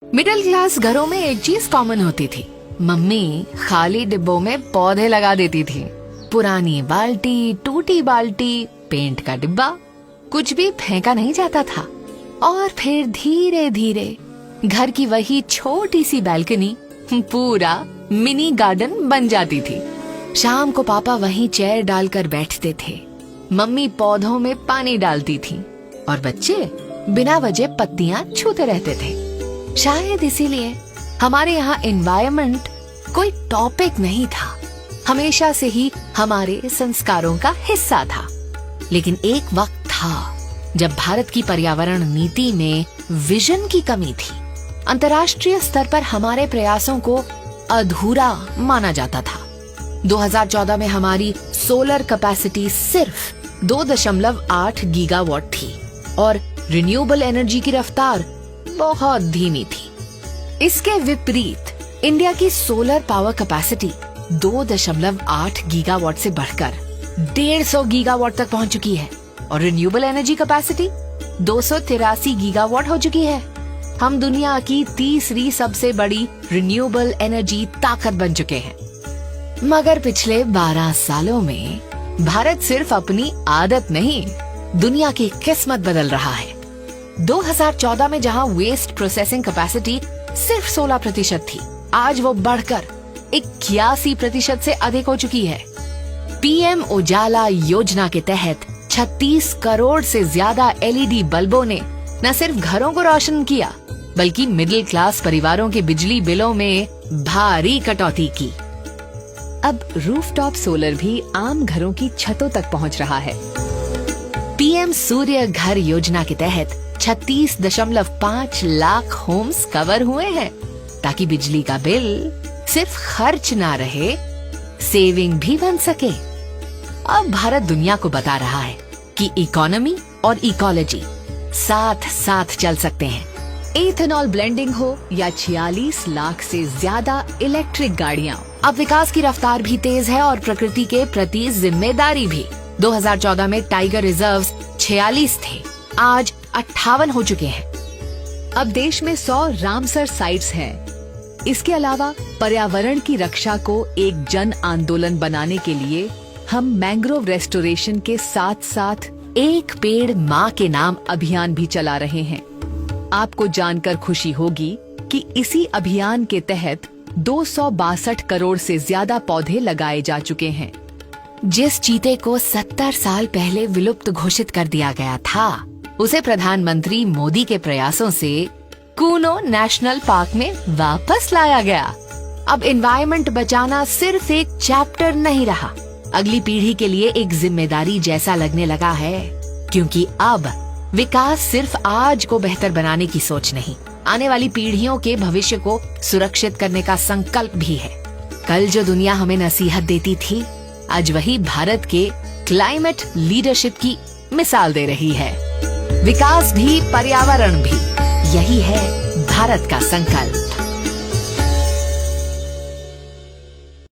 Middle class घरों में एक चीज कॉमन होती थी। मम्मी खाली डिब्बों में पौधे लगा देती थी। पुरानी बाल्टी, टूटी बाल्टी, पेंट का डिब्बा, कुछ भी फेंका नहीं जाता था। और फिर धीरे धीरे घर की वही छोटी सी बालकनी पूरा मिनी गार्डन बन जाती थी। शाम को पापा वहीं चेयर डालकर बैठते थे, मम्मी पौधों में पानी डालती थी और बच्चे बिना वजह पत्तियां छूते रहते थे। शायद इसीलिए हमारे यहाँ एनवायरनमेंट कोई टॉपिक नहीं था, हमेशा से ही हमारे संस्कारों का हिस्सा था। लेकिन एक वक्त था जब भारत की पर्यावरण नीति में विजन की कमी थी। अंतर्राष्ट्रीय स्तर पर हमारे प्रयासों को अधूरा माना जाता था। 2014 में हमारी सोलर कैपेसिटी सिर्फ 2.8 गीगावाट थी और रिन्यूएबल एनर्जी की रफ्तार बहुत धीमी थी। इसके विपरीत इंडिया की सोलर पावर कैपेसिटी 2.8 गीगावाट से बढ़कर 150 गीगावाट तक पहुंच चुकी है और रिन्यूएबल एनर्जी कैपेसिटी 283 गीगावाट हो चुकी है। हम दुनिया की तीसरी सबसे बड़ी रिन्यूएबल एनर्जी ताकत बन चुके हैं। मगर पिछले 12 सालों में भारत सिर्फ अपनी आदत नहीं, दुनिया की किस्मत बदल रहा है। 2014 में जहां वेस्ट प्रोसेसिंग कैपेसिटी सिर्फ 16% थी, आज वो बढ़कर 81% से अधिक हो चुकी है। पीएम उजाला योजना के तहत 36 करोड़ से ज्यादा एलईडी बल्बों ने न सिर्फ घरों को रोशन किया, बल्कि मिडिल क्लास परिवारों के बिजली बिलों में भारी कटौती की। अब रूफटॉप सोलर भी आम घरों की छतों तक पहुंच रहा है। पीएम सूर्य घर योजना के तहत 36.5 लाख होम्स कवर हुए हैं, ताकि बिजली का बिल सिर्फ खर्च ना रहे, सेविंग भी बन सके। अब भारत दुनिया को बता रहा है कि इकोनॉमी और इकोलॉजी साथ साथ चल सकते हैं। एथेनॉल ब्लेंडिंग हो या 46 लाख से ज्यादा इलेक्ट्रिक गाड़ियां, अब विकास की रफ्तार भी तेज है और प्रकृति के प्रति जिम्मेदारी भी। 2014 में टाइगर रिजर्व्स 46 थे, आज 58 हो चुके हैं। अब देश में 100 रामसर साइट्स हैं। इसके अलावा पर्यावरण की रक्षा को एक जन आंदोलन बनाने के लिए हम मैंग्रोव रेस्टोरेशन के साथ साथ एक पेड़ माँ के नाम अभियान भी चला रहे हैं। आपको जानकर खुशी होगी कि इसी अभियान के तहत 262 करोड़ से ज्यादा पौधे लगाए जा चुके हैं। जिस चीते को 70 साल पहले विलुप्त घोषित कर दिया गया था, उसे प्रधानमंत्री मोदी के प्रयासों से कूनो नेशनल पार्क में वापस लाया गया। अब एनवायरनमेंट बचाना सिर्फ एक चैप्टर नहीं रहा, अगली पीढ़ी के लिए एक जिम्मेदारी जैसा लगने लगा है, क्योंकि अब विकास सिर्फ आज को बेहतर बनाने की सोच नहीं, आने वाली पीढ़ियों के भविष्य को सुरक्षित करने का संकल्प भी है। कल जो दुनिया हमें नसीहत देती थी, आज वही भारत के क्लाइमेट लीडरशिप की मिसाल दे रही है। विकास भी पर्यावरण भी, यही है भारत का संकल्प।